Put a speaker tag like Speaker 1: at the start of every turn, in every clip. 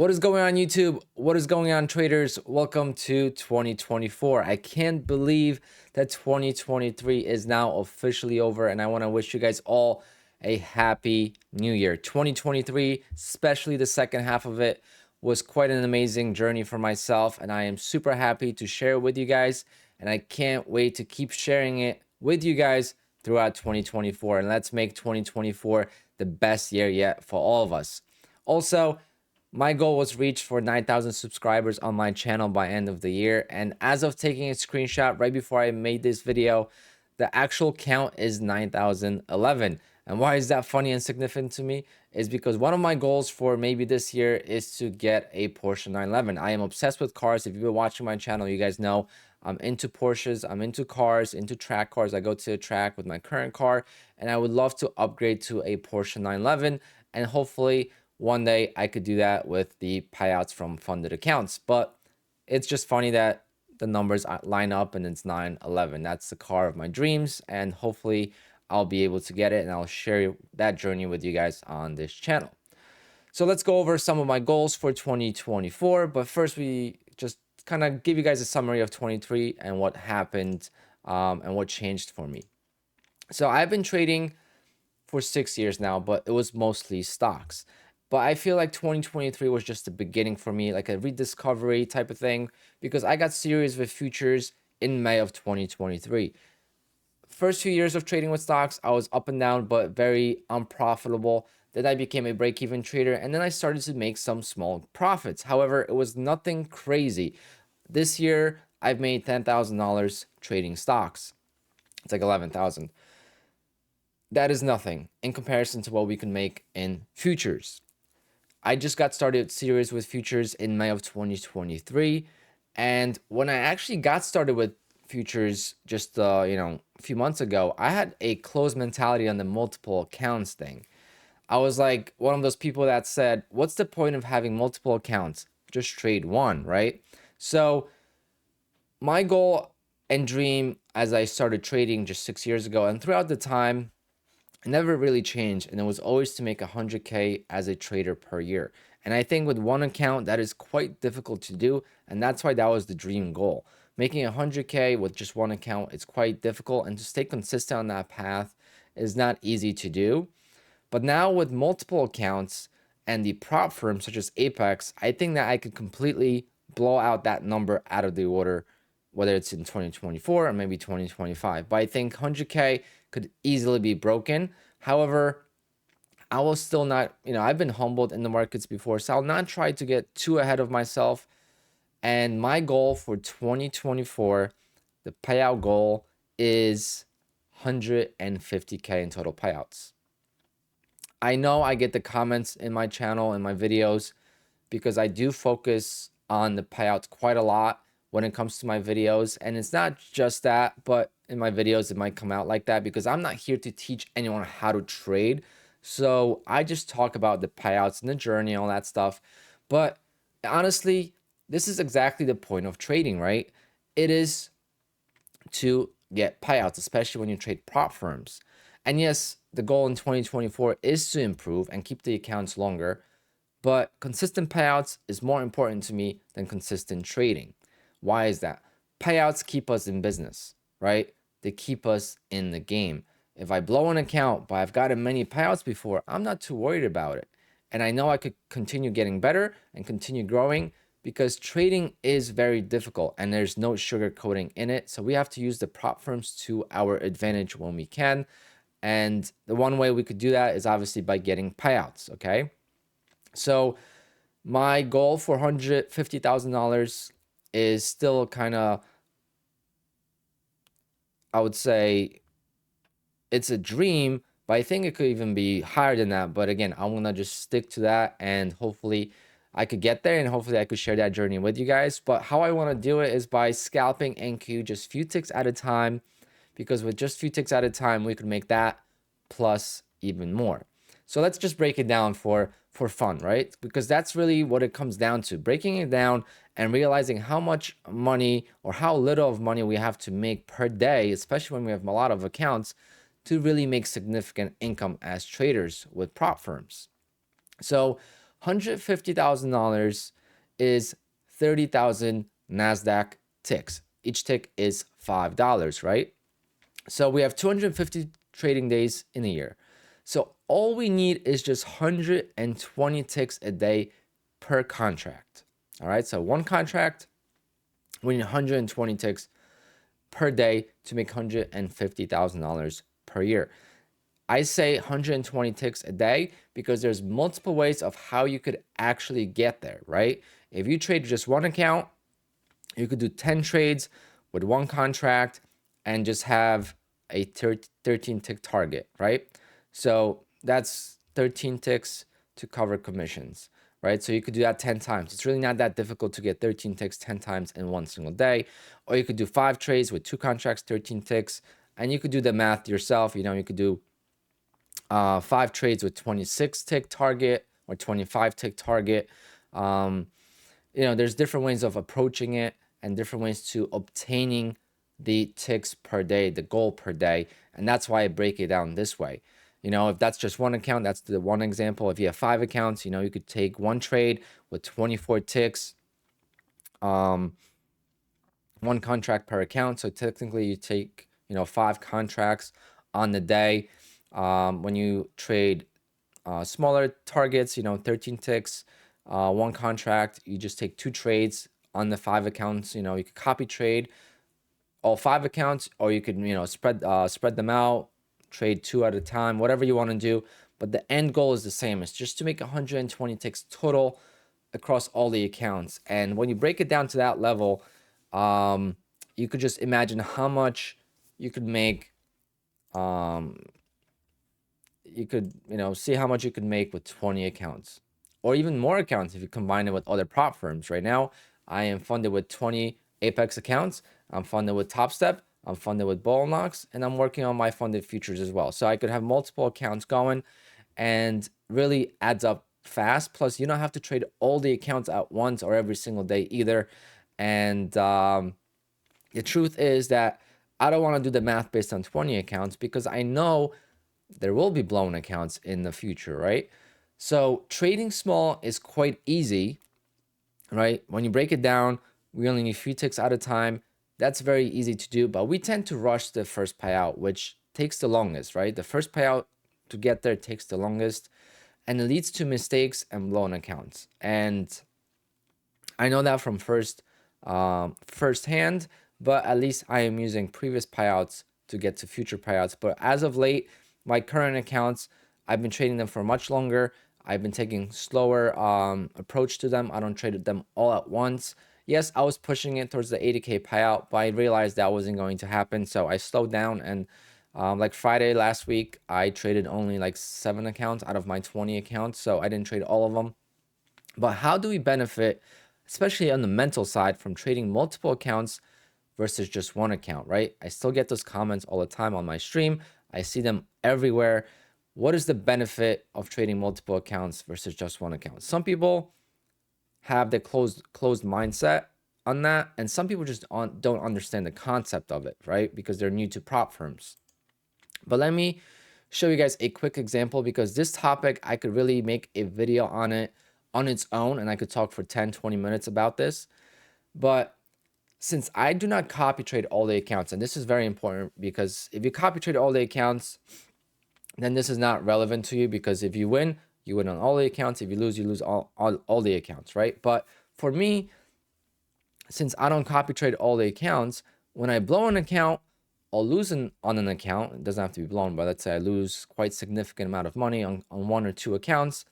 Speaker 1: What is going on, YouTube? What is going on, traders? Welcome to 2024. I can't believe that 2023 is now officially over, and I want to wish you guys all a happy new year. 2023, especially the second half of it, was quite an amazing journey for myself, and I am super happy to share it with you guys, and I can't wait to keep sharing it with you guys throughout 2024, and let's make 2024 the best year yet for all of us. Also, my goal was reached for 9,000 subscribers on my channel by end of the year. And as of taking a screenshot right before I made this video, the actual count is 9,011. And why is that funny and significant to me? Is because one of my goals for maybe this year is to get a Porsche 911. I am obsessed with cars. If you've been watching my channel, you guys know I'm into Porsches, I'm into cars, into track cars. I go to a track with my current car, and I would love to upgrade to a Porsche 911, and hopefully one day I could do that with the payouts from funded accounts. But it's just funny that the numbers line up and it's 911. That's the car of my dreams, and hopefully I'll be able to get it, and I'll share that journey with you guys on this channel. So let's go over some of my goals for 2024. But first, we just kind of give you guys a summary of 23 and what happened and what changed for me. So I've been trading for 6 years now, but it was mostly stocks. But I feel like 2023 was just the beginning for me, like a rediscovery type of thing, because I got serious with futures in May of 2023. First few years of trading with stocks, I was up and down, but very unprofitable. Then I became a break-even trader, and then I started to make some small profits. However, it was nothing crazy. This year, I've made $10,000 trading stocks. It's like 11,000. That is nothing in comparison to what we can make in futures. I just got started serious with futures in May of 2023. And when I actually got started with futures just a few months ago, I had a closed mentality on the multiple accounts thing. I was like one of those people that said, what's the point of having multiple accounts? Just trade one, right? So my goal and dream as I started trading just 6 years ago, and throughout the time, it never really changed, and it was always to make 100K as a trader per year. And I think with one account, that is quite difficult to do, and that's why that was the dream goal. Making 100K with just one account is quite difficult, and to stay consistent on that path is not easy to do. But now with multiple accounts and the prop firms such as Apex, I think that I could completely blow out that number out of the water, whether it's in 2024 or maybe 2025. But I think 100K could easily be broken. However, I will still not, I've been humbled in the markets before, so I'll not try to get too ahead of myself. And my goal for 2024, the payout goal is 150K in total payouts. I know I get the comments in my channel and my videos because I do focus on the payouts quite a lot when it comes to my videos. And it's not just that, but in my videos, it might come out like that because I'm not here to teach anyone how to trade. So I just talk about the payouts and the journey and all that stuff. But honestly, this is exactly the point of trading, right? It is to get payouts, especially when you trade prop firms. And yes, the goal in 2024 is to improve and keep the accounts longer, but consistent payouts is more important to me than consistent trading. Why is that? Payouts keep us in business, right? They keep us in the game. If I blow an account, but I've gotten many payouts before, I'm not too worried about it. And I know I could continue getting better and continue growing because trading is very difficult and there's no sugarcoating in it. So we have to use the prop firms to our advantage when we can. And the one way we could do that is obviously by getting payouts, okay? So my goal for $150,000 is still kind of, I would say, it's a dream, but I think it could even be higher than that. But again, I'm going to just stick to that, and hopefully I could get there, and hopefully I could share that journey with you guys. But how I want to do it is by scalping NQ just few ticks at a time, because with just few ticks at a time, we could make that plus even more. So let's just break it down for fun, right? Because that's really what it comes down to, breaking it down and realizing how much money or how little of money we have to make per day, especially when we have a lot of accounts, to really make significant income as traders with prop firms. So $150,000 is 30,000 NASDAQ ticks. Each tick is $5, right? So we have 250 trading days in a year. So all we need is just 120 ticks a day per contract. All right, so one contract, we need 120 ticks per day to make $150,000 per year. I say 120 ticks a day because there's multiple ways of how you could actually get there, right? If you trade just one account, you could do 10 trades with one contract and just have a 13 tick target, right? So that's 13 ticks to cover commissions, right? So you could do that 10 times. It's really not that difficult to get 13 ticks 10 times in one single day. Or you could do 5 trades with 2 contracts, 13 ticks. And you could do the math yourself. You know, you could do 5 trades with 26 tick target or 25 tick target. You know, there's different ways of approaching it and different ways to obtaining the ticks per day, the goal per day. And that's why I break it down this way. You know, if that's just one account, that's the one example. If you have 5 accounts, you know, you could take one trade with 24 ticks, one contract per account. So technically you take, you know, 5 contracts on the day. When you trade smaller targets, you know, 13 ticks, one contract, you just take 2 trades on the 5 accounts. You know, you could copy trade all 5 accounts, or you could, you know, spread them out, trade 2 at a time, whatever you want to do. But the end goal is the same. It's just to make 120 ticks total across all the accounts. And when you break it down to that level, you could just imagine how much you could make. You could, you know, see how much you could make with 20 accounts, or even more accounts if you combine it with other prop firms. Right now, I am funded with 20 Apex accounts. I'm funded with Top Step. I'm funded with Bull Knox, and I'm working on my funded futures as well. So I could have multiple accounts going, and really adds up fast. Plus, you don't have to trade all the accounts at once or every single day either. And the truth is that I don't want to do the math based on 20 accounts because I know there will be blown accounts in the future, right? So trading small is quite easy, right? When you break it down, we only need 3 ticks at a time. That's very easy to do, but we tend to rush the first payout, which takes the longest, right? The first payout to get there takes the longest, and it leads to mistakes and blown accounts. And I know that from firsthand, but at least I am using previous payouts to get to future payouts. But as of late, my current accounts, I've been trading them for much longer. I've been taking slower approach to them. I don't trade them all at once. Yes, I was pushing it towards the 80K payout, but I realized that wasn't going to happen. So I slowed down, and like Friday last week, I traded only like 7 accounts out of my 20 accounts. So I didn't trade all of them. But how do we benefit, especially on the mental side, from trading multiple accounts versus just one account, right? I still get those comments all the time on my stream. I see them everywhere. What is the benefit of trading multiple accounts versus just one account? Some people have the closed mindset on that, and some people just don't understand the concept of it, right? Because they're new to prop firms. But let me show you guys a quick example, because this topic, I could really make a video on it on its own, and I could talk for 10-20 minutes about this. But since I do not copy trade all the accounts, and this is very important, because if you copy trade all the accounts, then this is not relevant to you, because if you win on all the accounts. If you lose all the accounts, right? But for me, since I don't copy trade all the accounts, when I blow an account, I'll lose on an account. It doesn't have to be blown, but let's say I lose quite significant amount of money on 1 or 2 accounts,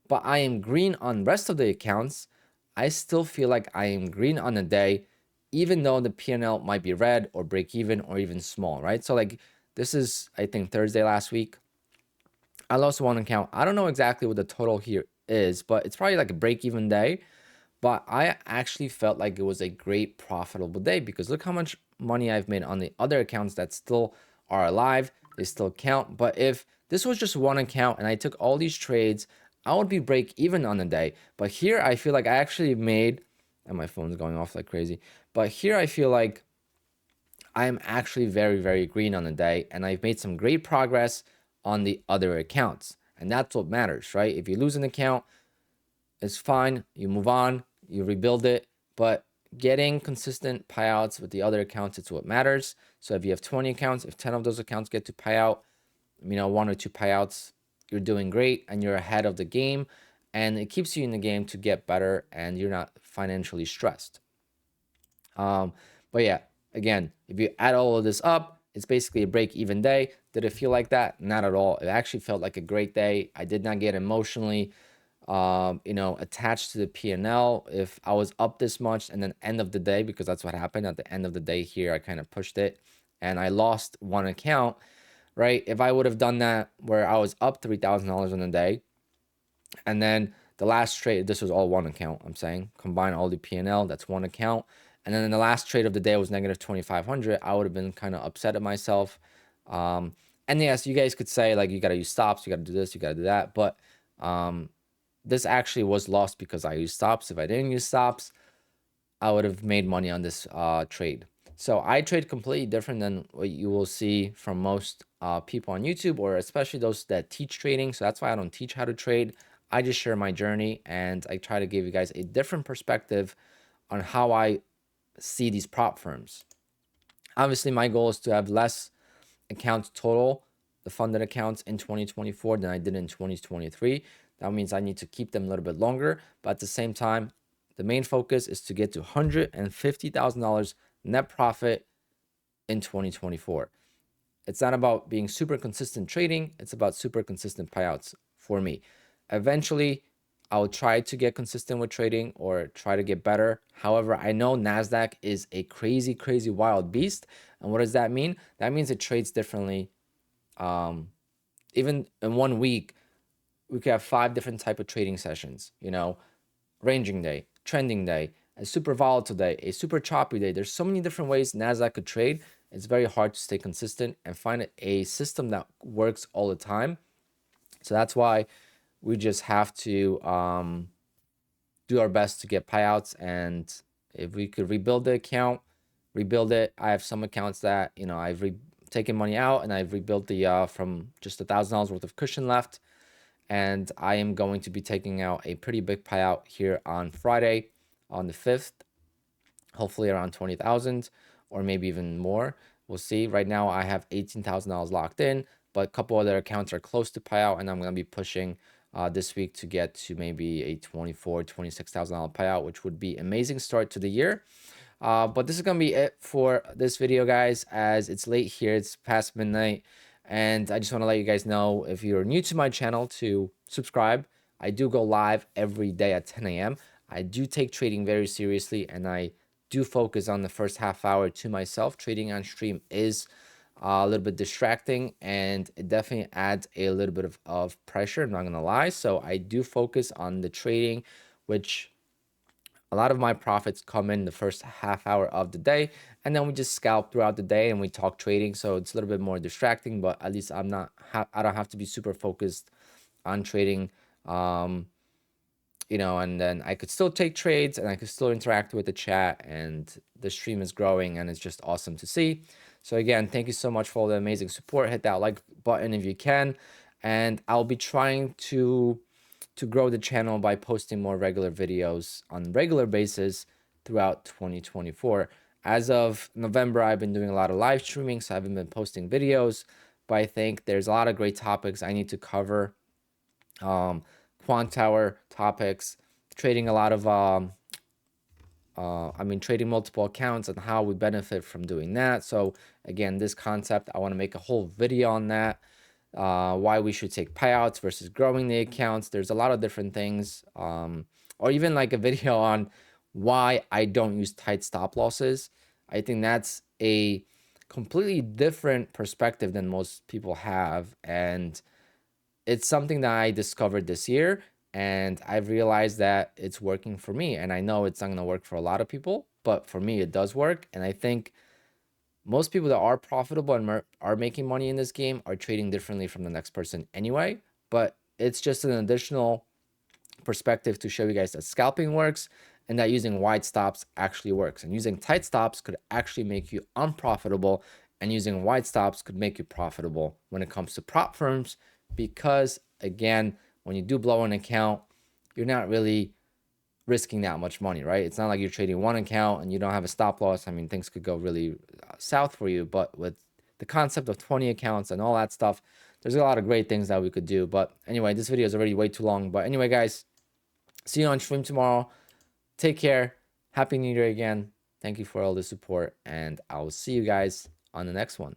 Speaker 1: but I am green on rest of the accounts. I still feel like I am green on the day, even though the P&L might be red or break even or even small, right? So like this is, I think, Thursday last week. I lost 1 account. I don't know exactly what the total here is, but it's probably like a break-even day. But I actually felt like it was a great profitable day, because look how much money I've made on the other accounts that still are alive. They still count. But if this was just 1 account and I took all these trades, I would be break even on the day. But here I feel like I actually made, and my phone's going off like crazy. But here I feel like I am actually very, very green on the day, and I've made some great progress on the other accounts. And that's what matters, right? If you lose an account, it's fine. You move on, you rebuild it, but getting consistent payouts with the other accounts, it's what matters. So if you have 20 accounts, if 10 of those accounts get to payout, one or two payouts, you're doing great and you're ahead of the game, and it keeps you in the game to get better and you're not financially stressed. But yeah, again, if you add all of this up, it's basically a break-even day. Did it feel like that? Not at all. It actually felt like a great day. I did not get emotionally attached to the P&L. If I was up this much and then end of the day, because that's what happened at the end of the day here, I kind of pushed it and I lost one account, right? If I would have done that where I was up $3,000 in a day, and then the last trade, this was all one account, I'm saying, combine all the P&L, that's one account. And then in the last trade of the day was negative 2,500. I would have been kind of upset at myself. And yes, you guys could say like, you got to use stops, you got to do this, you got to do that. But this actually was lost because I used stops. If I didn't use stops, I would have made money on this trade. So I trade completely different than what you will see from most people on YouTube, or especially those that teach trading. So that's why I don't teach how to trade. I just share my journey and I try to give you guys a different perspective on how I see these prop firms. Obviously, my goal is to have less accounts total, the funded accounts in 2024 than I did in 2023. That means I need to keep them a little bit longer. But at the same time, the main focus is to get to $150,000 net profit in 2024. It's not about being super consistent trading. It's about super consistent payouts for me. Eventually, I'll try to get consistent with trading or try to get better. However, I know NASDAQ is a crazy, crazy wild beast. And what does that mean? That means it trades differently. Even in 1 week, we could have 5 different type of trading sessions, ranging day, trending day, a super volatile day, a super choppy day. There's so many different ways NASDAQ could trade. It's very hard to stay consistent and find a system that works all the time. So that's why we just have to do our best to get payouts. And if we could rebuild the account, rebuild it. I have some accounts that, I've taken money out and I've rebuilt the from just $1,000 worth of cushion left. And I am going to be taking out a pretty big payout here on Friday on the 5th, hopefully around 20,000 or maybe even more. We'll see. Right now I have $18,000 locked in, but a couple other accounts are close to payout, and I'm going to be pushing this week to get to maybe a $24,000, $26,000 payout, which would be amazing start to the year. But this is going to be it for this video, guys, as it's late here. It's past midnight. And I just want to let you guys know, if you're new to my channel, to subscribe. I do go live every day at 10 a.m. I do take trading very seriously, and I do focus on the first half hour to myself. Trading on stream is a little bit distracting, and it definitely adds a little bit of pressure, I'm not going to lie. So I do focus on the trading, which a lot of my profits come in the first half hour of the day, and then we just scalp throughout the day and we talk trading. So it's a little bit more distracting, but at least I don't have to be super focused on trading. And then I could still take trades and I could still interact with the chat, and the stream is growing and it's just awesome to see. So again, thank you so much for all the amazing support. Hit that like button if you can, and I'll be trying to grow the channel by posting more regular videos on regular basis throughout 2024. As of November, I've been doing a lot of live streaming, so I haven't been posting videos, but I think there's a lot of great topics I need to cover. Quant tower topics, trading a lot of trading multiple accounts and how we benefit from doing that. So again, this concept, I want to make a whole video on that. Why we should take payouts versus growing the accounts. There's a lot of different things, or even like a video on why I don't use tight stop losses. I think that's a completely different perspective than most people have, and it's something that I discovered this year, and I've realized that it's working for me. And I know it's not going to work for a lot of people, but for me it does work. And I think most people that are profitable and are making money in this game are trading differently from the next person anyway. But it's just an additional perspective to show you guys that scalping works and that using wide stops actually works. And using tight stops could actually make you unprofitable, and using wide stops could make you profitable when it comes to prop firms. Because again, when you do blow an account, you're not really risking that much money, right? It's not like you're trading one account and you don't have a stop loss. I mean, things could go really south for you, but with the concept of 20 accounts and all that stuff, there's a lot of great things that we could do. But anyway, this video is already way too long. But anyway, guys, see you on stream tomorrow. Take care. Happy New Year again. Thank you for all the support, and I will see you guys on the next one.